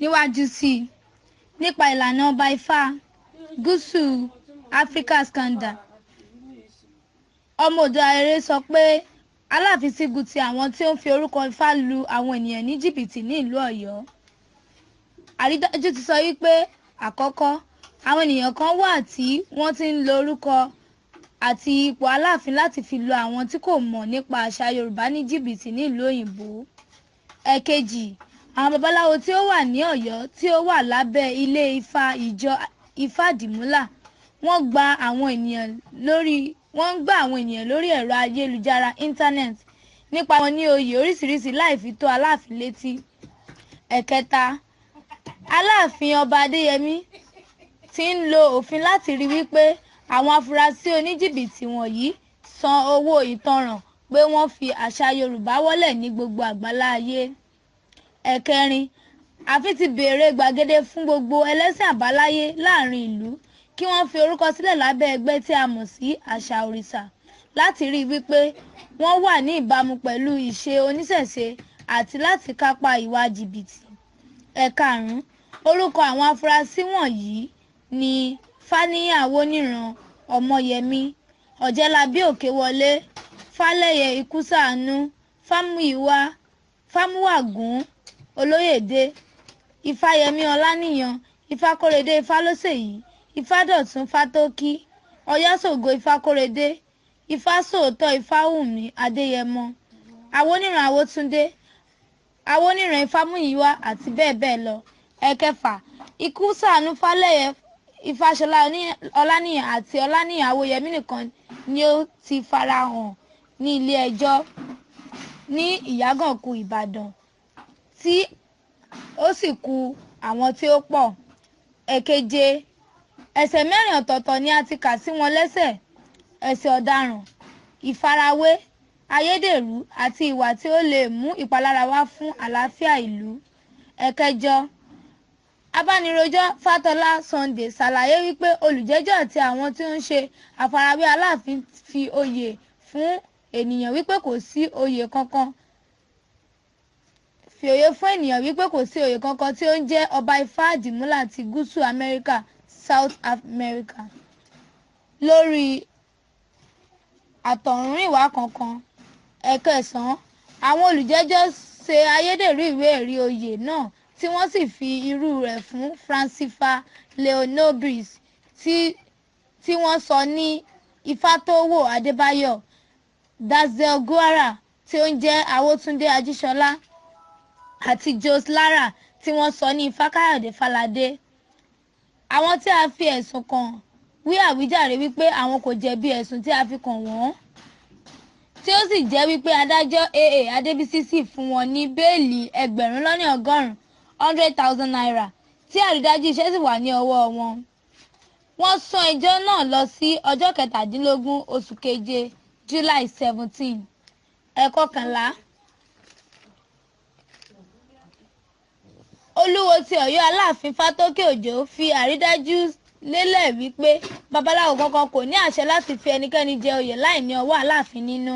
níwájú sí i nípa ìlànà ọba Ifá Gúúsù Áfíríkà Skandar. Ọmọ Oòduà Rere sọ pé Aláàfin Ṣígun ti àwọn tí ó ń fi orúkọ Ifá lu àwọn ènìyàn ní jìbìtì ní ìlú Ọ̀yọ́. Àrídájú ti sọ wípé àkọ́kọ́, àwọn ènìyàn kan wà tí wọ́n ti ń lo orúkọ àti ipò Aláàfin láti fi lu àwọn tí kò mọ̀ nípa àṣà Yorùbá ní jìbìtì ní ìlú òyìnbó. Ẹ̀kejì, àwọn babaláwo tí ó wà ní Ọ̀yọ́ tí ó wà lábẹ́ ilé Ifá ìjọ Ifádìmúlà wọ́n ń gba àwọn ènìyàn lórí ẹ̀rọ ayélujára íńtánẹ́ẹ̀tì nípa wọn ní oyè oríṣiríṣi láì fi tó Aláàfin létí. Ẹ̀kẹta, Aláàfin Ọba Adéyẹmí ti ń lo òfin láti rí wípé àwọn afurasí oníjìbìtì wọ̀nyí san owó ìtanràn pé wọ́n fi àṣà Yorùbá wọ́lẹ̀ ní gbogbo àgbáláyé. Ẹ̀kẹrin, ààfin ti béèrè gbàgede fún gbogbo ẹlẹ́sìn àbáláyé láàrin ìlú kí wọ́n fi orúkọ sílẹ̀ lábẹ́ ẹgbẹ́ tí a mọ̀ sí àṣà òrìṣà láti rí wípé wọ́n wà ní ìbámu pẹ̀lú ìṣe oníṣẹ̀ṣe àti láti kápá ìwà jìbìtì. Ẹ̀karùn-ún, orúkọ àwọn afurasí wọ̀nyí ni Fáníyì Awóníran Ọmọyẹmí, Ọ̀jẹ́lábí Òkèwọlé, Fálẹ́yẹ Ikúṣàánú, Fámúwàgún Olóyèdé, Ifáyẹmí Ọláníyan, Ifákóredé Ifálóṣèyí, Ifádọ̀tún Fátókí, Ọ̀yáṣògo Ifákóredé, Ifásòótọ́ Ifáwùmí Adéyẹmọ, Awóníran Awótúndé, Awóníran Ifámúyìwá àti bẹ́ẹ̀ bẹ́ẹ̀ lọ. Ẹ̀kẹfà, Ikúṣàánú, Fálẹ́yẹ Ifáṣọlá Ọláníyan àti Ọláníyan Awóyẹmí nìkan ni ó ti farahàn ní ilé ẹjọ́ ní Ìyágànkù Ìbàdàn tí ó sì kù àwọn tí ó pọ̀. Ẹ̀keje, ẹ̀ṣẹ̀ mẹ́rin ọ̀tọ̀ọ̀tọ̀ ni a ti kà sí wọn lẹ́sẹ̀: ẹ̀ṣẹ̀ ọ̀daràn, ìfarawé, ayédèrú àti ìwà tí ó lè mú ìpalára wá fún àlàáfíà ìlú. Ẹ̀kẹjọ, abánirojọ́ Fátọlá Sunday ṣàlàyé wípé olùjẹ́jọ́ àti àwọn tí ó ń ṣe àfarawé Aláàfin fi oyè fún ènìyàn wípé kò sí oyè kankan tí ó ń jẹ́ ọba Ifádìmúlà ti Gúúsù Amẹ́ríkà South America lórí àtọ̀húnrìnwá kankan. Ẹ̀kẹsàn-án, àwọn olùjẹ́jọ́ ṣe ayédèrú ìwé ẹ̀rí oyè náà tí wọ́n sì fi irú rẹ̀ fún Francisca Leonobis tí wọ́n sọ ní Ifátòwò Adébáyọ̀, Dazel Guara tí ó ń jẹ́ Awótúndé Ajíṣọlá àti Jose Lara tí wọ́n sọ ní Ifákáyọ̀dé Fáládé. Àwọn tí a fi ẹ̀sùn kàn wí àwíjàre wípé àwọn kò jẹ̀bi ẹ̀sùn tí a fi kàn wọ́n, tí ó sì jẹ́ wípé adájọ́ A.A. Adébísí sì fún wọn ní bẹ́ẹ̀lì 1,100,000 naira tí àrídájú iṣẹ́ sì wà ní ọwọ́ wọn. Wọ́n sún ẹjọ́ náà lọ sí ọjọ́ 17 oṣù keje July 17. Ẹ̀kọkànlá, Olúwo ti Ọ̀yọ́ Aláàfin Fátókè Òjó fi àrídájú lélẹ̀ wípé babaláwo kankan kò ní àṣẹ láti fi ẹnikẹ́ni jẹ oyè láì ní ọwọ́ Aláàfin nínú.